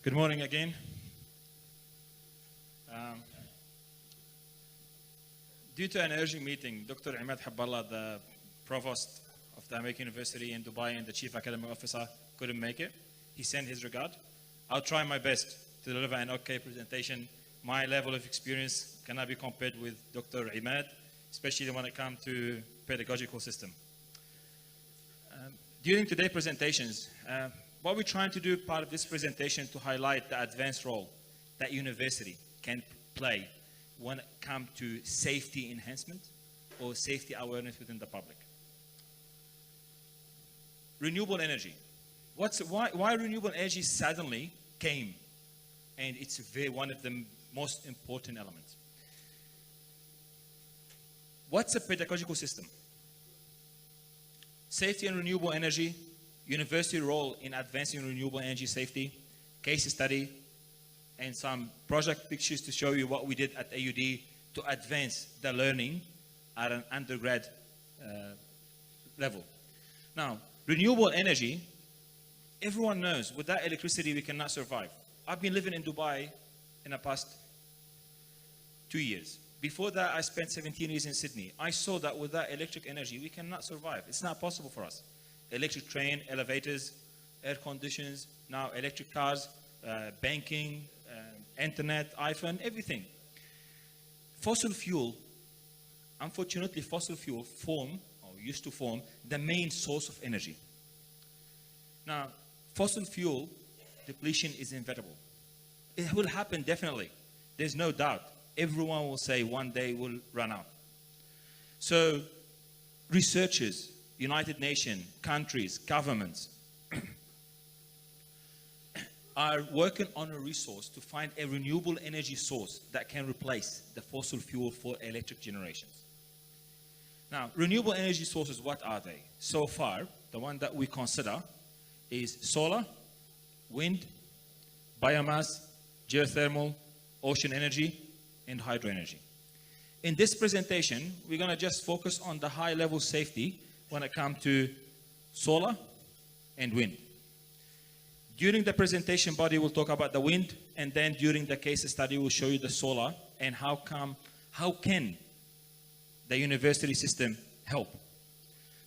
Good morning again. Due to an urgent meeting, Dr. Imad Habballah, the provost of the American University in Dubai and the chief academic officer, couldn't make it. He sent his regard. I'll try my best to deliver an okay presentation. My level of experience cannot be compared with Dr. Imad, especially when it comes to pedagogical system. During today's presentations, what we're trying to do part of this presentation to highlight the advanced role that university can play when it comes to safety enhancement or safety awareness within the public. Renewable energy. Why renewable energy suddenly came? And it's one of the most important elements. What's a pedagogical system? Safety and renewable energy, university role in advancing renewable energy safety, case study, and some project pictures to show you what we did at AUD to advance the learning at an undergrad level. Now, renewable energy, everyone knows without electricity we cannot survive. I've been living in Dubai in the past 2 years. Before that, I spent 17 years in Sydney. I saw that without electric energy, we cannot survive. It's not possible for us. Electric train, elevators, air conditions, now electric cars, banking, internet, iPhone, everything. Fossil fuel, unfortunately, fossil fuel used to form the main source of energy. Now, fossil fuel depletion is inevitable. It will happen definitely. There's no doubt. Everyone will say one day we'll run out. So researchers, United Nations, countries, governments are working on a resource to find a renewable energy source that can replace the fossil fuel for electric generations. Now, renewable energy sources, what are they? So far, the one that we consider is solar, wind, biomass, geothermal, ocean energy, and hydro energy. In this presentation, we're going to just focus on the high-level safety when it comes to solar and wind. During the presentation body, we'll talk about the wind, and then during the case study, we'll show you the solar and how can the university system help.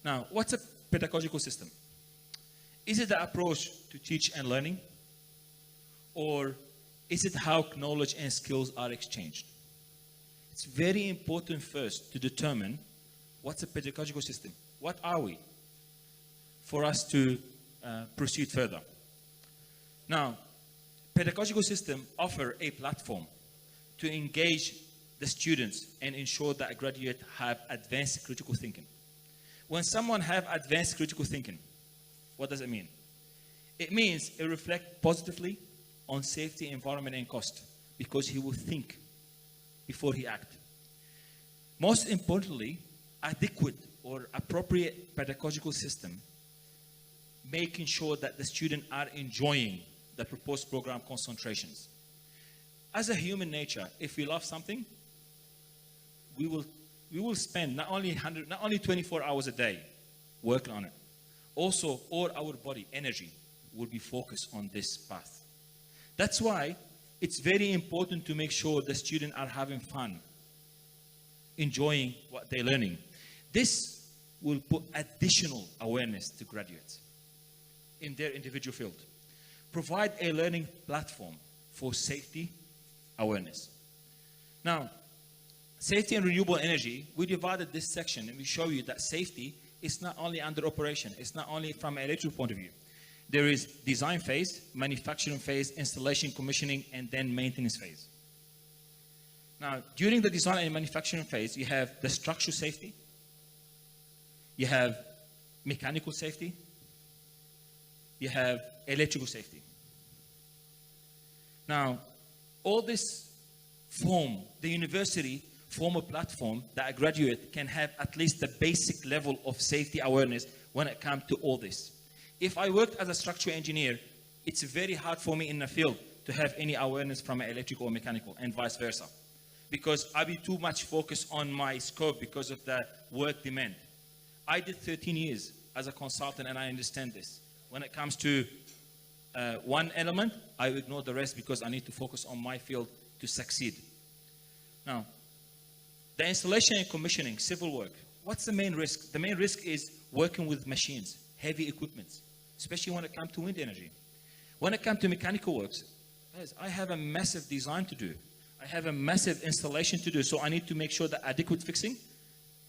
Now, what's a pedagogical system? Is it the approach to teach and learning? Or is it how knowledge and skills are exchanged? It's very important first to determine what's a pedagogical system. What are we? For us to proceed further. Now, pedagogical system offer a platform to engage the students and ensure that a graduate have advanced critical thinking. When someone have advanced critical thinking, what does it mean? It means it reflects positively on safety, environment, and cost, because he will think before he acts. Most importantly, adequate or appropriate pedagogical system, making sure that the students are enjoying the proposed program concentrations. As a human nature, if we love something, we will spend not only 24 hours a day working on it. Also, all our body energy will be focused on this path. That's why it's very important to make sure the students are having fun, enjoying what they're learning. This will put additional awareness to graduates in their individual field. Provide a learning platform for safety awareness. Now, safety and renewable energy, we divided this section and we show you that safety is not only under operation, it's not only from an electrical point of view. There is design phase, manufacturing phase, installation, commissioning, and then maintenance phase. Now, during the design and manufacturing phase, you have the structural safety, you have mechanical safety, you have electrical safety. Now, all this the university form a platform that a graduate can have at least the basic level of safety awareness when it comes to all this. If I worked as a structural engineer, it's very hard for me in the field to have any awareness from an electrical or mechanical, and vice versa. Because I'll be too much focused on my scope because of the work demand. I did 13 years as a consultant and I understand this. When it comes to one element, I ignore the rest because I need to focus on my field to succeed. Now, the installation and commissioning, civil work. What's the main risk? The main risk is working with machines, heavy equipment, especially when it comes to wind energy. When it comes to mechanical works, guys, I have a massive design to do. I have a massive installation to do, so I need to make sure that adequate fixing,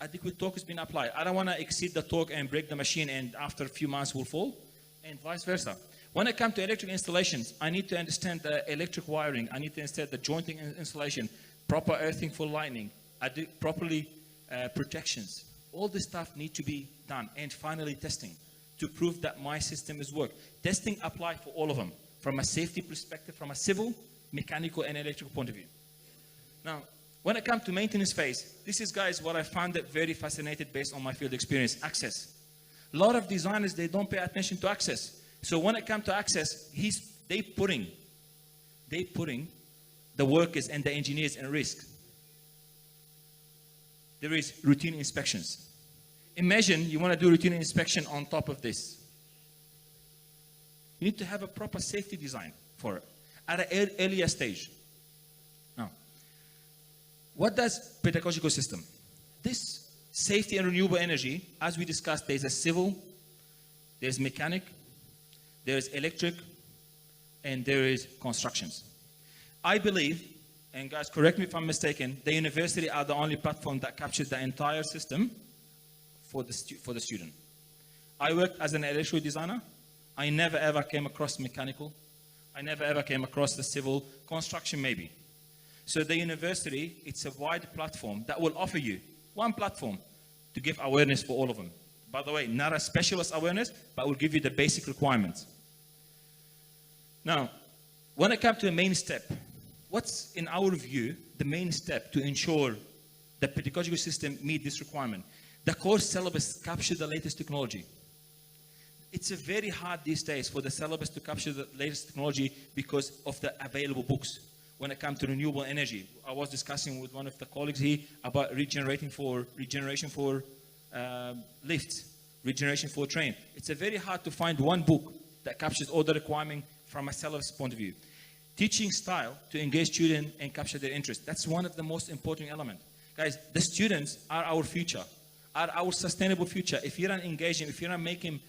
adequate torque has been applied. I don't want to exceed the torque and break the machine and after a few months will fall, and vice versa. When it comes to electric installations, I need to understand the electric wiring. I need to understand the jointing installation, proper earthing for lighting, properly protections. All this stuff needs to be done. And finally, testing to prove that my system is work. Testing applies for all of them, from a safety perspective, from a civil, mechanical, and electrical point of view. Now, when it comes to maintenance phase, this is, guys, what I found that very fascinating based on my field experience, access. A lot of designers, they don't pay attention to access. So when it comes to access, they putting the workers and the engineers in risk. There is routine inspections. Imagine you want to do routine inspection on top of this. You need to have a proper safety design for it at an earlier stage. Now, what does pedagogical system? This safety and renewable energy, as we discussed, there's a civil, there's mechanic, there's electric, and there is constructions. I believe, and guys, correct me if I'm mistaken, the university are the only platform that captures the entire system for the student. I worked as an electrical designer. I never ever came across mechanical. I never ever came across the civil, construction maybe. So the university, it's a wide platform that will offer you one platform to give awareness for all of them. By the way, not a specialist awareness, but will give you the basic requirements. Now, when it comes to the main step, what's, in our view, the main step to ensure the pedagogical system meet this requirement? The course syllabus captures the latest technology. It's very hard these days for the syllabus to capture the latest technology because of the available books. When it comes to renewable energy, I was discussing with one of the colleagues here about regeneration for lifts, regeneration for train. It's very hard to find one book that captures all the requirements from a syllabus point of view. Teaching style to engage students and capture their interest. That's one of the most important elements. Guys, the students are our future, are our sustainable future. If you're not engaging, if you're not making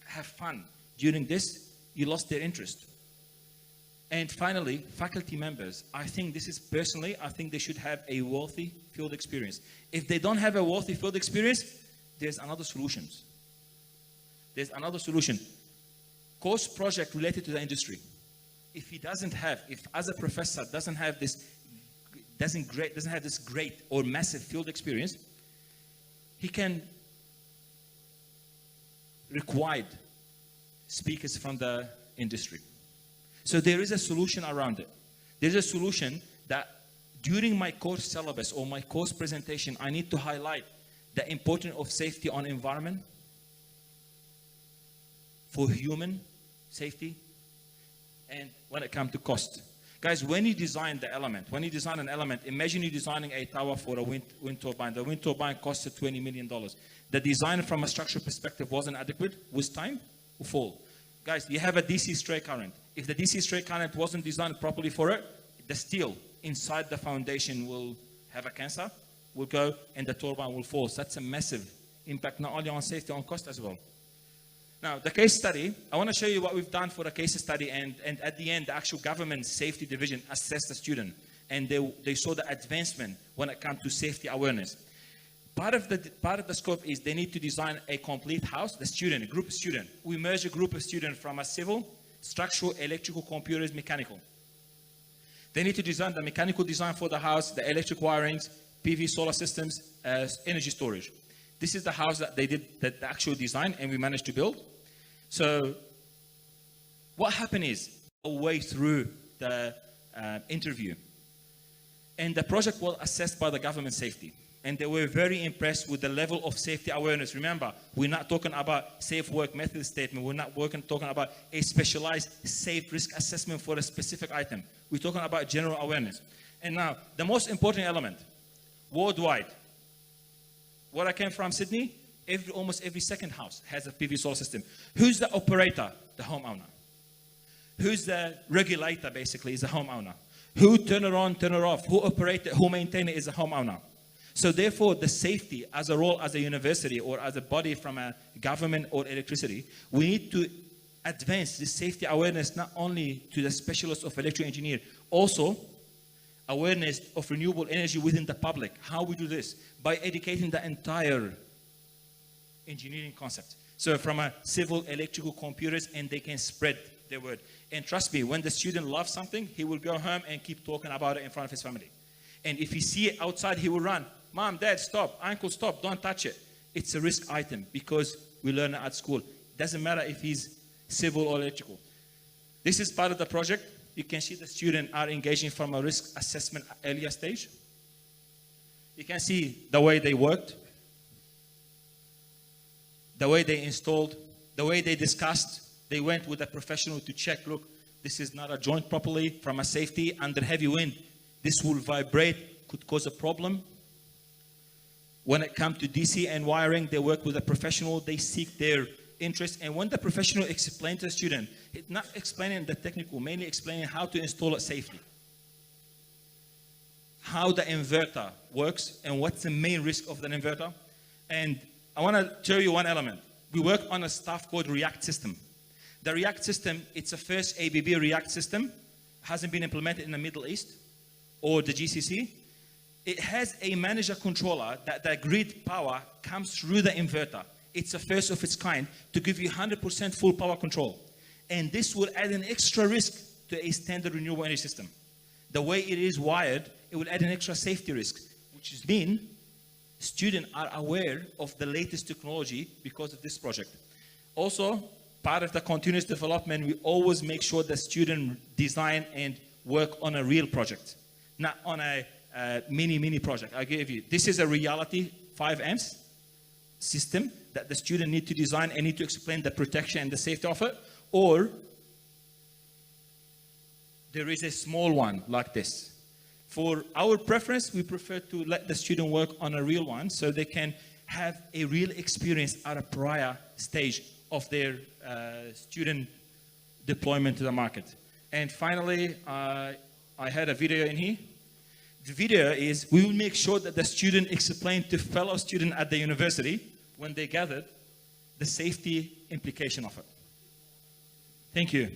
have fun during this, you lost their interest. And finally, faculty members. I think this is personally, I think they should have a wealthy field experience. If they don't have a wealthy field experience, there's another solution. There's another solution. Course project related to the industry. If he doesn't have, if as a professor doesn't have this great or massive field experience, he can require speakers from the industry. So there is a solution around it. There's a solution that during my course syllabus or my course presentation, I need to highlight the importance of safety on environment, for human safety, and when it comes to cost. Guys, when you design the element, when you design an element, imagine you're designing a tower for a wind turbine. The wind turbine costed $20 million. The design from a structural perspective wasn't adequate. With time, will fall. Guys, you have a DC straight current. If the DC straight current wasn't designed properly for it, the steel inside the foundation will have a cancer, will go, and the turbine will fall. So that's a massive impact, not only on safety, on cost as well. Now, the case study, I want to show you what we've done for the case study, and at the end, the actual government safety division assessed the student, and they saw the advancement when it comes to safety awareness. Part of the scope is they need to design a complete house, the student, a group of students. We merge a group of students from a civil, structural, electrical, computers, mechanical. They need to design the mechanical design for the house, the electric wirings, PV solar systems, energy storage. This is the house that they did, the actual design, and we managed to build. So what happened is, all the way through the interview, and the project was assessed by the government safety. And they were very impressed with the level of safety awareness. Remember, we're not talking about safe work method statement. We're not talking about a specialized safe risk assessment for a specific item. We're talking about general awareness. And now, the most important element, worldwide. Where I came from, Sydney, almost every second house has a PV solar system. Who's the operator? The homeowner. Who's the regulator, basically, is the homeowner. Who turn it on, turn it off, who operate it, who maintain it is the homeowner. So therefore, the safety as a role as a university or as a body from a government or electricity, we need to advance the safety awareness not only to the specialists of electrical engineer, also awareness of renewable energy within the public. How we do this? By educating the entire engineering concept. So from a civil, electrical, computers, and they can spread their word. And trust me, when the student loves something, he will go home and keep talking about it in front of his family. And if he see it outside, he will run. Mom, Dad, stop. Uncle, stop. Don't touch it. It's a risk item because we learn it at school. Doesn't matter if he's civil or electrical. This is part of the project. You can see the students are engaging from a risk assessment earlier stage. You can see the way they worked, the way they installed, the way they discussed. They went with a professional to check, look, this is not a joint properly from a safety under heavy wind. This will vibrate, could cause a problem. When it comes to DC and wiring, they work with a professional, they seek their interest. And when the professional explains to the student, it's not explaining the technical, mainly explaining how to install it safely. How the inverter works and what's the main risk of the inverter. And I want to show you one element. We work on a stuff called React system. The React system, it's the first ABB React system, hasn't been implemented in the Middle East or the GCC. It has a manager controller that the grid power comes through the inverter. It's the first of its kind to give you 100% full power control. And this will add an extra risk to a standard renewable energy system. The way it is wired, it will add an extra safety risk, which has been students are aware of the latest technology because of this project. Also, part of the continuous development, we always make sure the student design and work on a real project, not on a mini project. I give you, this is a reality 5 amps system that the student need to design and need to explain the protection and the safety of it, or there is a small one like this. For our preference, we prefer to let the student work on a real one so they can have a real experience at a prior stage of their student deployment to the market. And finally, I had a video in here. The video is, we will make sure that the student explained to fellow students at the university when they gathered the safety implication of it. Thank you.